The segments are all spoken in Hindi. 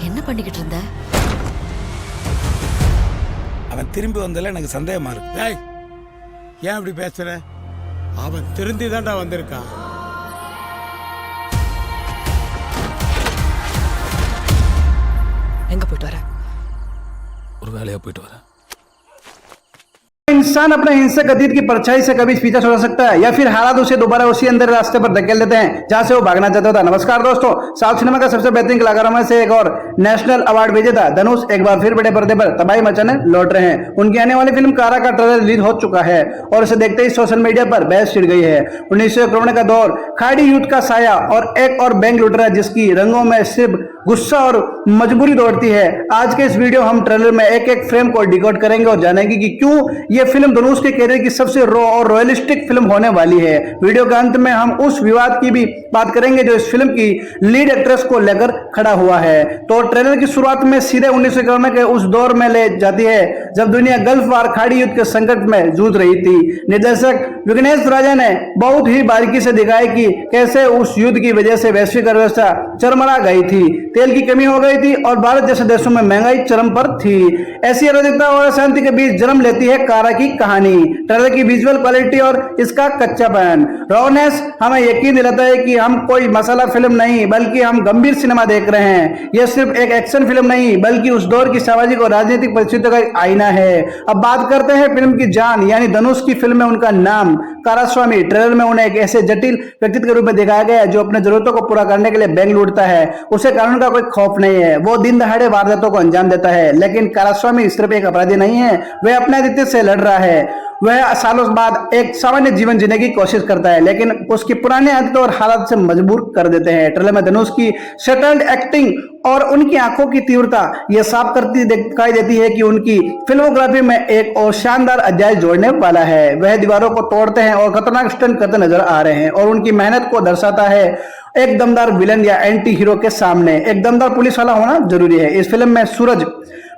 என்ன பண்ணிக்கிட்டு இருந்த? அவன் திரும்பி வந்ததில் எனக்கு சந்தேகமா இருக்கு. டேய், ஏன் அப்படி பேசுற? அவன் திருந்தி தான்டா வந்திருக்கான். எங்க போயிட்டு வர? ஒரு வேலையா போயிட்டு வரேன். इंसान अपने हिंसक अतीत की परछाई से कभी पीछा छुड़ा सकता है या फिर हालात उसे दोबारा उसी अंदर रास्ते पर धकेल देते हैं जहां से वो भागना चाहता था। नमस्कार दोस्तों, साउथ सिनेमा का सबसे बेहतरीन कलाकारों में से एक और नेशनल अवार्ड विजेता धनुष एक बार फिर बड़े पर्दे पर तबाही मचाने लौट रहे हैं। उनकी आने वाली फिल्म कारा का ट्रेलर रिलीज हो चुका है और इसे देखते ही सोशल मीडिया पर बहस छिड़ गई है। 1900 करोड़ का दौर, खाड़ी यूथ का साया और एक और बैंक लुटेरा जिसकी रंगों में सिर्फ गुस्सा और मजबूरी दौड़ती है। आज के इस वीडियो हम ट्रेलर में एक एक फ्रेम को डिकोड करेंगे और जानेंगे कि क्यों ये फिल्म धनुष के कैरियर की सबसे रॉ और रॉयलिस्टिक फिल्म होने वाली है। वीडियो के अंत में हम उस विवाद की भी बात करेंगे जो इस फिल्म की लीड एक्ट्रेस को लेकर खड़ा हुआ है। तो ट्रेलर की शुरुआत में सीधे 1900 करोड़ के उस दौर में ले जाती है जब दुनिया गल्फ वार खाड़ी युद्ध के संकट में जूझ रही थी। निर्देशक विघ्नेश राजा ने बहुत ही बारीकी से दिखाया कि कैसे उस युद्ध की वजह से वैश्विक अर्थव्यवस्था चरमरा गई थी, तेल की कमी हो गई थी और भारत जैसे देशों में महंगाई चरम पर थी। ऐसी अराजकता और अशांति के बीच जन्म लेती है कारा की कहानी। ट्रेलर की विजुअल क्वालिटी और इसका कच्चापन, रॉनेस हमें यकीन दिलाता है कि हम कोई मसाला फिल्म नहीं बल्कि हम गंभीर सिनेमा देख रहे हैं। यह सिर्फ एक एक्शन फिल्म नहीं बल्कि उस दौर की सामाजिक और राजनीतिक परिस्थितियों का एक आईना है। अब बात करते हैं फिल्म की जान यानी धनुष की फिल्म में उनका नाम कारास्वामी। ट्रेलर में उन्हें एक ऐसे जटिल व्यक्तित्व के रूप में दिखाया गया है जो अपने जरूरतों को पूरा करने के लिए बैंक लूटता है। उसे कानून का कोई खौफ नहीं है, वो दिन दहाड़े वारदातों को अंजाम देता है। लेकिन कारास्वामी सिर्फ एक अपराधी नहीं है, वह अपने अतीत से लड़ रहा है। वह सालों बाद एक सामान्य जीवन जीने की कोशिश करता है लेकिन उसकी पुरानी आदतों और हालात से मजबूर कर देते हैं। ट्रेलर में धनुष की सेटल्ड एक्टिंग और उनकी आंखों की तीव्रता यह साफ करती दिखाई देती है कि उनकी फिल्मोग्राफी में एक और शानदार अध्याय जोड़ने वाला है। वह दीवारों को तोड़ते हैं और खतरनाक स्टंट करते नजर आ रहे हैं और उनकी मेहनत को दर्शाता है। एक दमदार विलन या एंटी हीरो के सामने एक दमदार पुलिस वाला होना जरूरी है। इस फिल्म में सूरज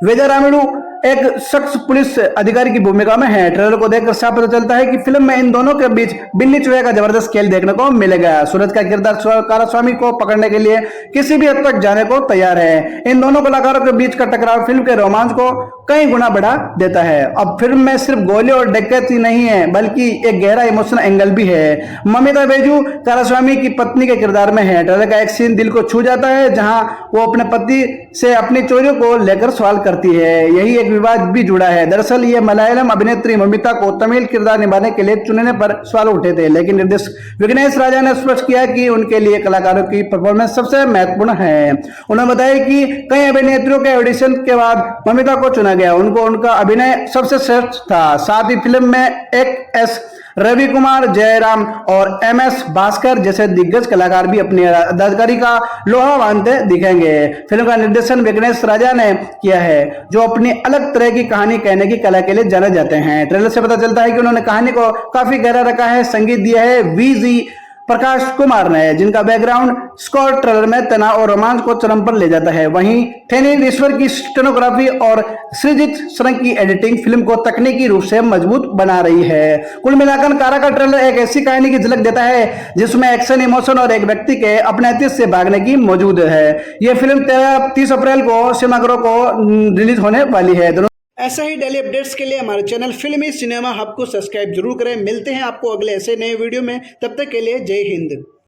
वेजरामिडू एक शख्स पुलिस अधिकारी की भूमिका में है। ट्रेलर को देखकर साफ पता चलता है कि फिल्म में इन दोनों के बीच बिन्नी चुहे का जबरदस्त खेल देखने को मिलेगा। सूरज का किरदार कारास्वामी को पकड़ने के लिए किसी भी हद तक जाने को तैयार है। इन दोनों कलाकारों के बीच का टकराव फिल्म के रोमांच को कई गुना बढ़ा देता है। अब फिल्म में सिर्फ गोली और डकैती नहीं है बल्कि एक गहरा इमोशनल एंगल भी है। ममिता बैजू कारास्वामी की पत्नी के किरदार में है। ट्रेलर का एक सीन दिल को छू जाता है जहां वो अपने पति से अपनी चोरियों को लेकर सवाल करती है। यही एक विवाद भी जुड़ा है। दरअसल ये मलयालम अभिनेत्री ममिता को तमिल किरदार निभाने के लिए चुनने पर सवाल उठे थे लेकिन निर्देशक विघ्नेश राजा ने स्पष्ट किया कि उनके लिए कलाकारों की परफॉर्मेंस सबसे महत्वपूर्ण है। उन्होंने बताया कि कई अभिनेत्रियों के ऑडिशन के बाद ममिता को चुना गया, उनको उनका अभिनय सबसे श्रेष्ठ था। साथ ही फिल्म में एक एस रवि कुमार, जयराम और MS भास्कर जैसे दिग्गज कलाकार भी अपनी अदाकारी का लोहा बांधते दिखेंगे। फिल्म का निर्देशन विघ्नेश राजा ने किया है जो अपनी अलग तरह की कहानी कहने की कला के लिए जाने जाते हैं। ट्रेलर से पता चलता है कि उन्होंने कहानी को काफी गहरा रखा है। संगीत दिया है VG प्रकाश कुमार ने जिनका बैकग्राउंड स्कोर ट्रेलर में तनाव और रोमांच को चरम पर ले जाता है। वहीं थेनी ईश्वर की स्टेनोग्राफी और सृजित सरंग की एडिटिंग फिल्म को तकनीकी रूप से मजबूत बना रही है। कुल मिलाकर कारा का ट्रेलर एक ऐसी कहानी की झलक देता है जिसमें एक्शन, इमोशन और एक व्यक्ति के अपने अतीत से भागने की मौजूद है। यह फिल्म 30 अप्रैल को सिनेमाघरों को रिलीज होने वाली है। ऐसा ही डेली अपडेट्स के लिए हमारे चैनल फिल्मी सिनेमा हब को सब्सक्राइब जरूर करें। मिलते हैं आपको अगले ऐसे नए वीडियो में, तब तक के लिए जय हिंद।